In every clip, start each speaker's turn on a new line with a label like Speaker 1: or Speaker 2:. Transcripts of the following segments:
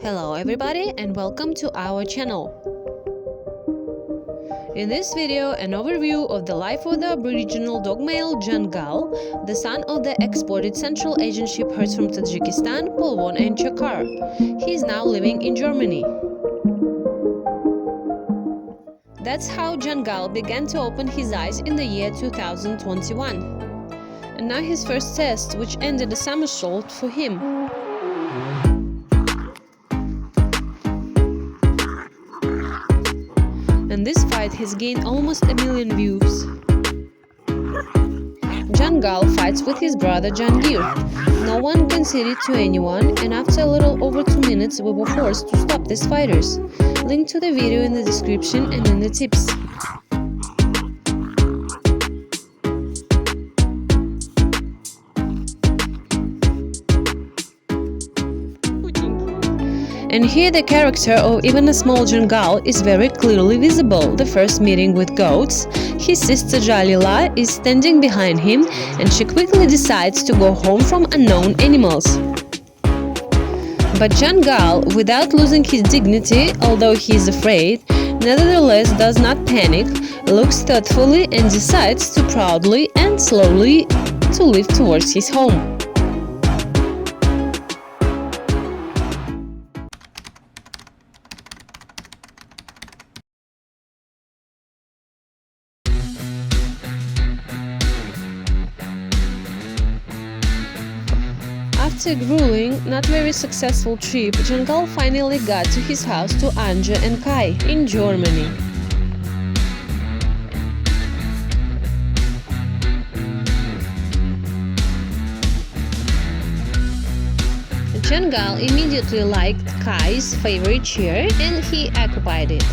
Speaker 1: Hello everybody and welcome to our channel. In this video, an overview of the life of the Aboriginal dog male Jangal, the son of the exported Central Asian sheep herds from Tajikistan, Polvon and Chokar. He is now living in Germany. That's how Jangal began to open his eyes in the year 2021. And now his first test, which ended a somersault for him. And this fight has gained almost 1 million views. Jangal fights with his brother Jangir. No one conceded to anyone, and after a little over 2 minutes we were forced to stop these fighters. Link to the video in the description and in the tips. And here the character of even a small Jangal is very clearly visible. The first meeting with goats, his sister Jalila is standing behind him and she quickly decides to go home from unknown animals. But Jangal, without losing his dignity, although he is afraid, nevertheless does not panic, looks thoughtfully and decides to proudly and slowly to live towards his home. After a grueling, not very successful trip, Jangal finally got to his house to Anja and Kai in Germany. Jangal immediately liked Kai's favorite chair and he occupied it.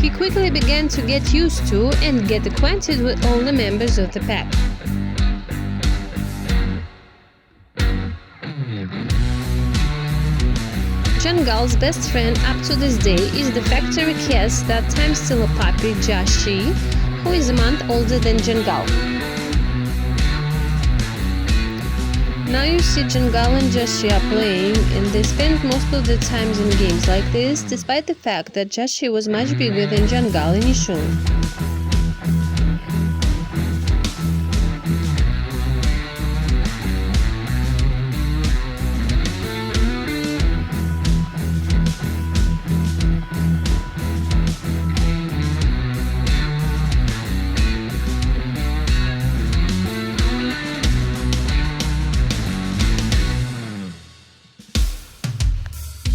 Speaker 1: He quickly began to get used to and get acquainted with all the members of the pack. Jangal's best friend up to this day is the factory cat, that time still a puppy, Jashi, who is a month older than Jangal. Now you see Jangal and Jashi are playing, and they spend most of their times in games like this, despite the fact that Jashi was much bigger than Jangal initially.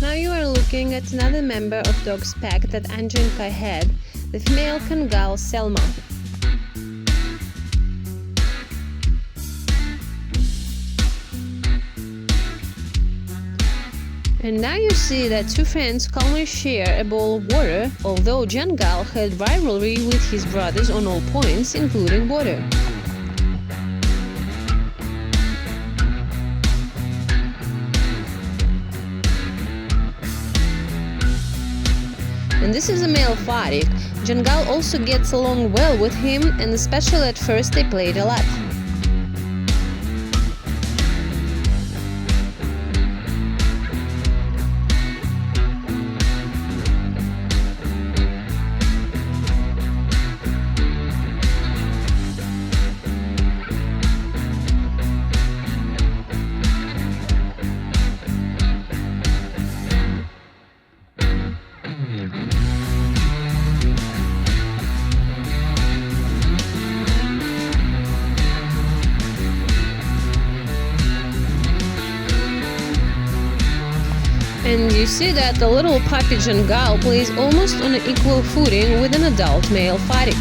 Speaker 1: Now you are looking at another member of dog's pack that Anja and Kai had, the female Jangal Selma. And now you see that two friends calmly share a bowl of water, although Jangal had rivalry with his brothers on all points, including water. And this is a male Farik. Jangal also gets along well with him, and especially at first they played a lot. And you see that the little puppy Jangal plays almost on an equal footing with an adult male Farik.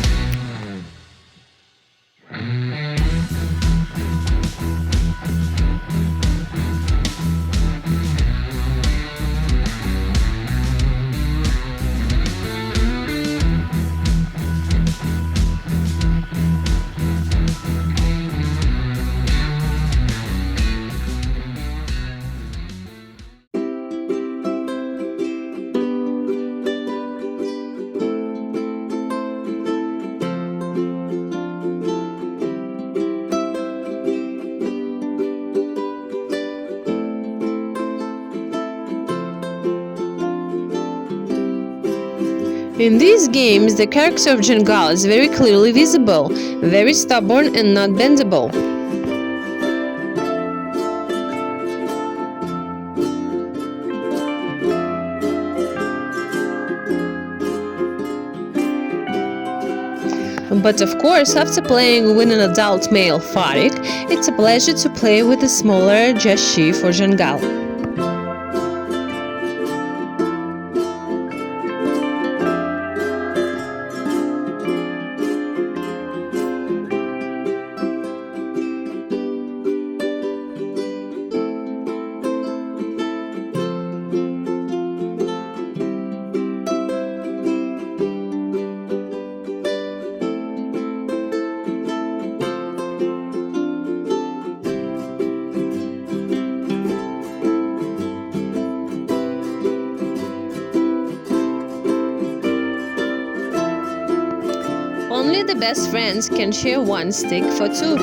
Speaker 1: In these games, the character of Jangal is very clearly visible, very stubborn and not bendable. But of course, after playing with an adult male Farik, it's a pleasure to play with a smaller Jashi for Jangal. Only the best friends can share one stick for two.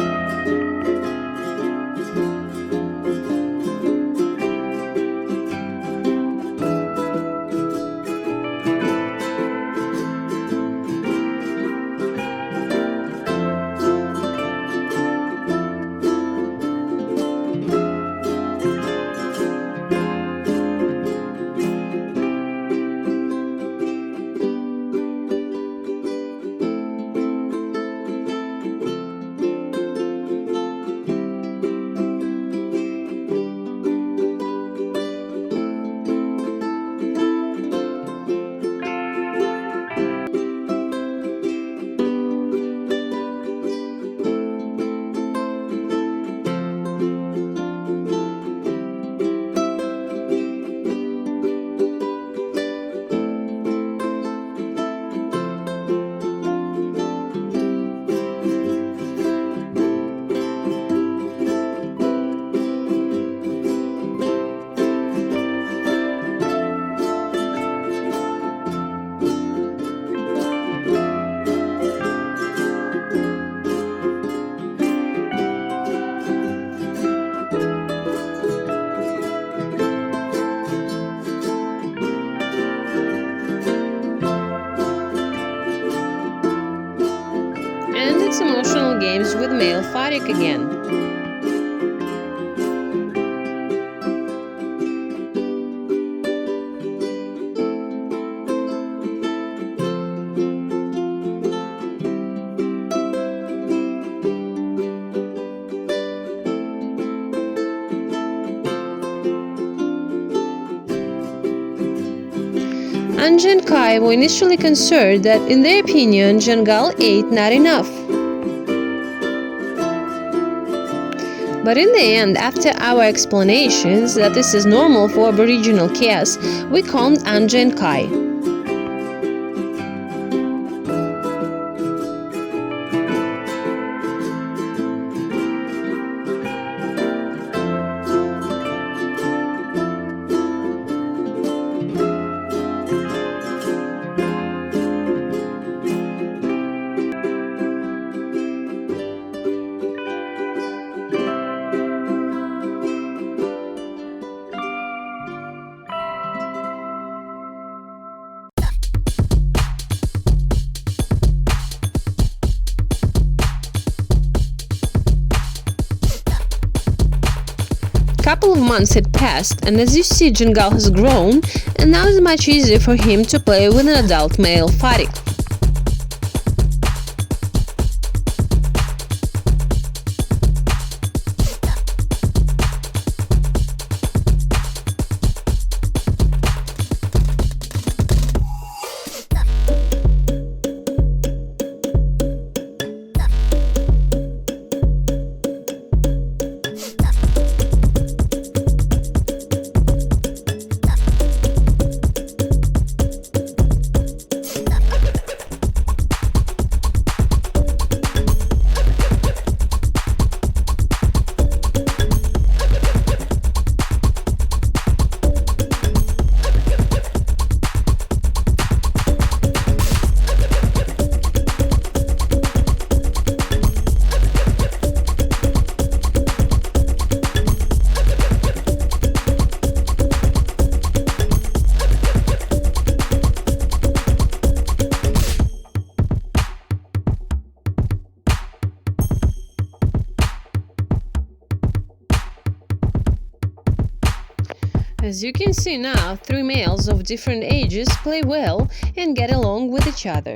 Speaker 1: Emotional games with male Farik again. Anja and Kai were initially concerned that, in their opinion, Jangal ate not enough. But in the end, after our explanations that this is normal for Aboriginal cats, we calmed Anja and Kai. Couple of months had passed, and as you see, Jangal has grown, and now it's much easier for him to play with an adult male Farik. As you can see now, 3 males of different ages play well and get along with each other.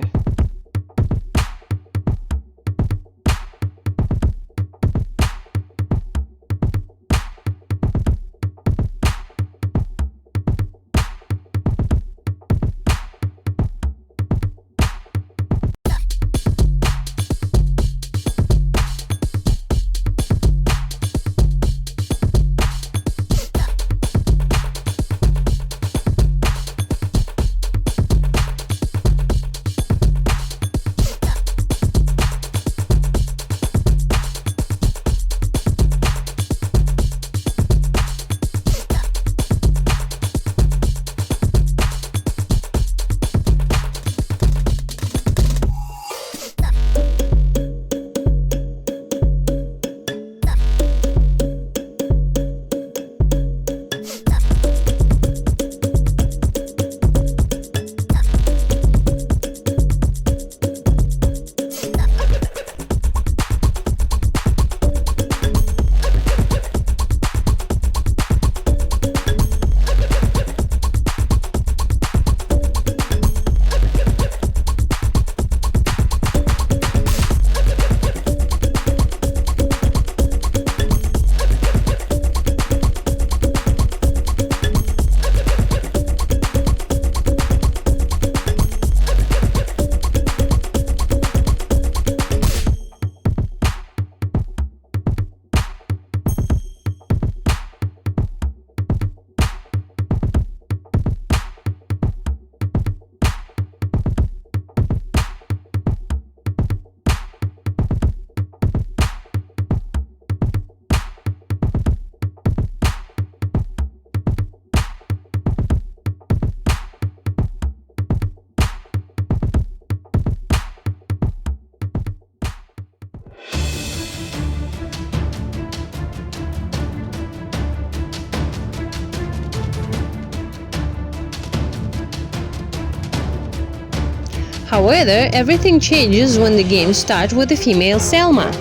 Speaker 1: However, everything changes when the game starts with the female Selma.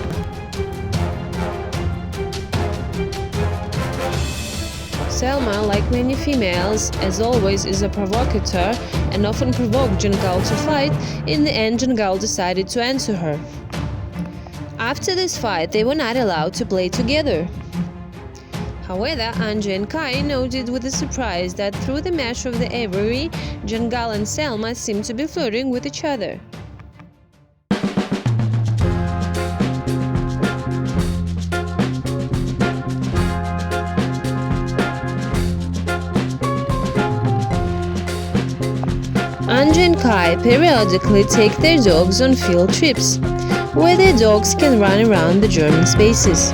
Speaker 1: Selma, like many females, as always is a provocateur and often provoked Jangal to fight. In the end, Jangal decided to answer her. After this fight, they were not allowed to play together. However, Anja and Kai noted with a surprise that through the mesh of the ivory, Jangal and Selma seemed to be flirting with each other. Anja and Kai periodically take their dogs on field trips, where their dogs can run around the German spaces.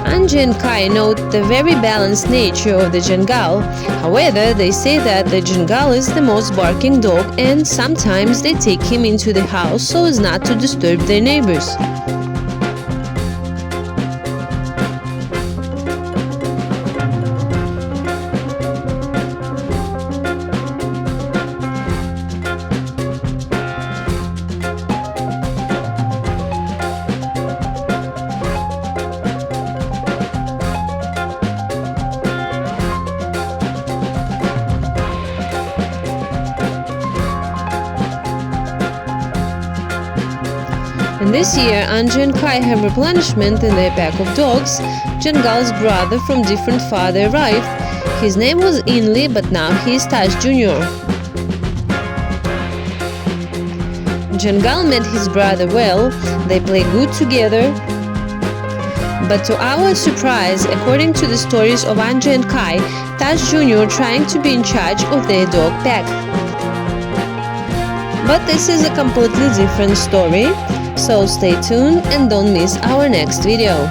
Speaker 1: Anja and Kai note the very balanced nature of the Jangal. However, they say that the Jangal is the most barking dog and sometimes they take him into the house so as not to disturb their neighbors. And this year, Anja and Kai have replenishment in their pack of dogs. Jangal's brother from different father arrived. His name was Inli, but now he is Taj Jr. Jangal met his brother well, they play good together. But to our surprise, according to the stories of Anja and Kai, Taj Jr. trying to be in charge of their dog pack. But this is a completely different story. So stay tuned and don't miss our next video.